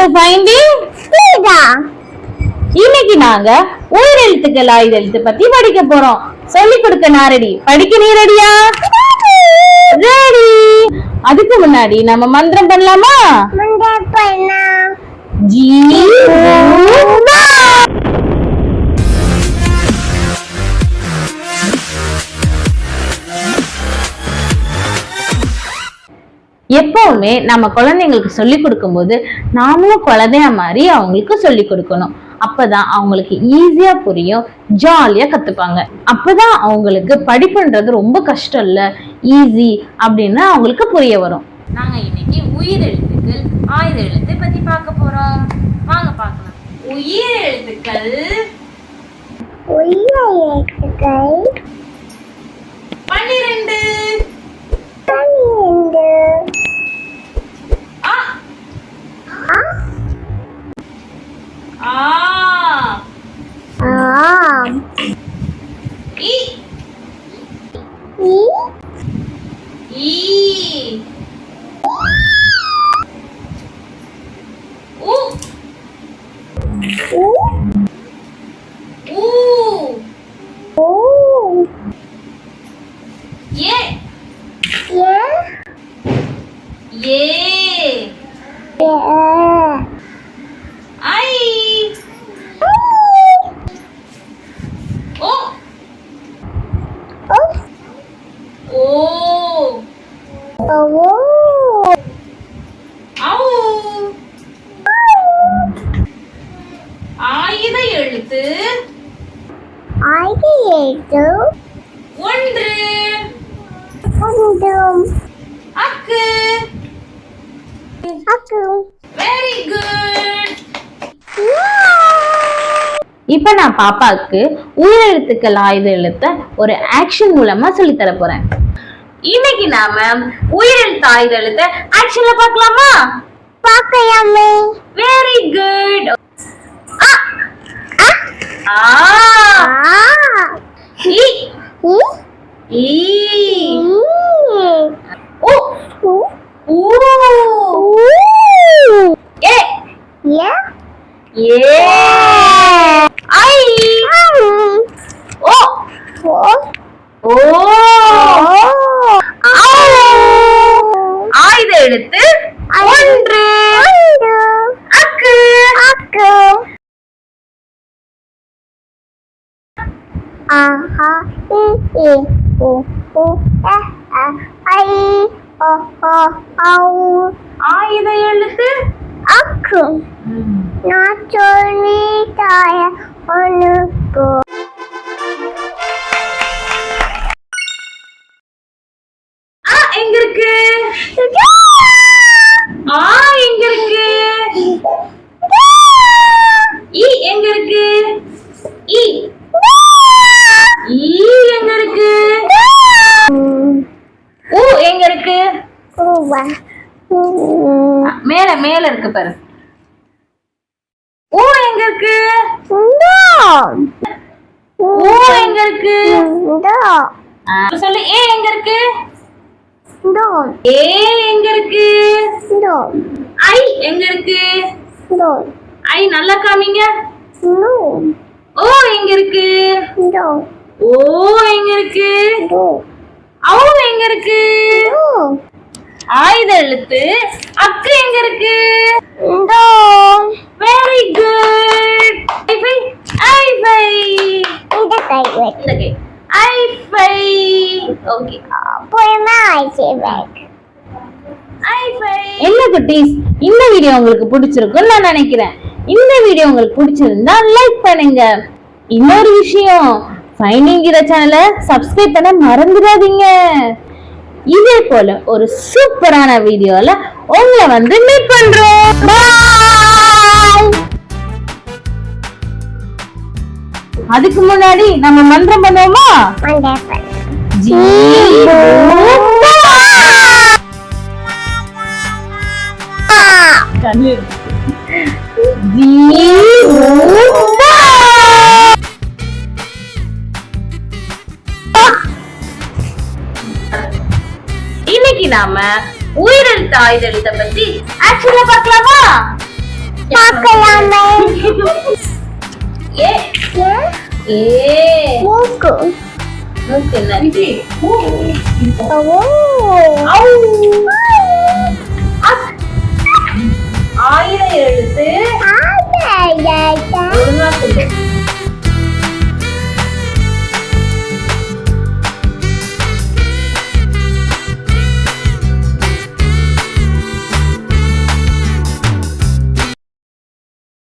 to finding Pizza. இன்னைக்கு நாங்க உயிரெழுத்துக்கள் ஆயுதெழுத்து பத்தி படிக்க போறோம். சொல்லி கொடுக்க நான் ரெடி. படிக்க நீ ரெடியா? ரெடி. அதுக்கு முன்னாடி நம்ம மந்திரம் பண்ணலாமா? மந்திரம் பண்ணலாம். ஜீ எப்பவுமே நம்ம குழந்தைங்களுக்கு சொல்லி கொடுக்கும் போது நாமளும் குழந்தைய மாதிரி அவங்களுக்கு சொல்லி கொடுக்கணும். அப்பதான் அவங்களுக்கு ஈஸியா புரியும், ஜாலியா கத்துப்பாங்க. அப்பதான் அவங்களுக்கு படிப்புன்றது ரொம்ப கஷ்டம் இல்ல, ஈஸி அப்படின்னு அவங்களுக்கு புரிய வரும். நாங்க இன்னைக்கு உயிரெழுத்துக்கள் ஆயுத எழுத்தை பத்தி பார்க்க போறோம். வாங்க பார்க்கலாம். உயிரெழுத்துக்கள் 12. ஆயுத எழுத்து 1. அக்கு. Very good. இப்ப நான் பாப்பாக்கு உயிரெழுத்துக்கள் ஆயுத எழுத்த ஒரு ஆக்ஷன் மூலமா சொல்லி தர போறேன். இன்னைக்கு நாம உயிரெழுத்து ஆயுத எழுத்த ஆக்ஷன்ல பார்க்கலாமா? பார்க்கலாமே. Very good. இ இ உ ஊ ஏ ஏ ஐ ஓ ஓ ஆயுத எழுத்து 1. அக்கு. ஆயுத எழுத்து அக்கு. நான் சொல்லி தாய உனக்கு. எங்க இருக்கு? எங்க இருக்கு? இ எங்க இருக்கு? இ எங்க இருக்கு? ஊ எங்க இருக்கு? மேல மேல இருக்கு பாரு. ஊ எங்க இருக்கு? ஊ எங்க இருக்கு? சொல்லு. ஏ எங்க இருக்கு? ஏ எங்க இருக்கு? ஐ எங்க இருக்கு? ஐ நல்லா காமிங்க. ஓ எங்க இருக்கு? ஓ எங்க இருக்கு? ஔ எங்க இருக்கு? ஆயுத எழுத்து அக்கு எங்க இருக்கு? Very good. என்ன குட்டீஸ், இந்த வீடியோ உங்களுக்கு பிடிச்சிருக்கும்னு நான் நினைக்கிறேன். இந்த வீடியோ உங்களுக்கு பிடிச்சிருந்தா லைக் பண்ணுங்க. இன்னொரு விஷயம், ஃபைண்டிங் தி சேனலை சப்ஸ்கிரைப் பண்ண மறந்துடாதீங்க. இதே போல ஒரு சூப்பரான வீடியோல உங்களை வந்து மீட் பண்றோம். பாய். அதுக்கு முன்னாடி நம்ம மந்திரம் பண்ணுவோமா? ஜீ இன்னைக்கு நாம உயிரெழுத்து ஆயுத எழுத்தை பத்தி ஆக்சுவலா பார்க்கலாமா? பார்க்கலாமே. ஏ ஏ மூக்கு. மூக்கு என்னாச்சு? ஓ.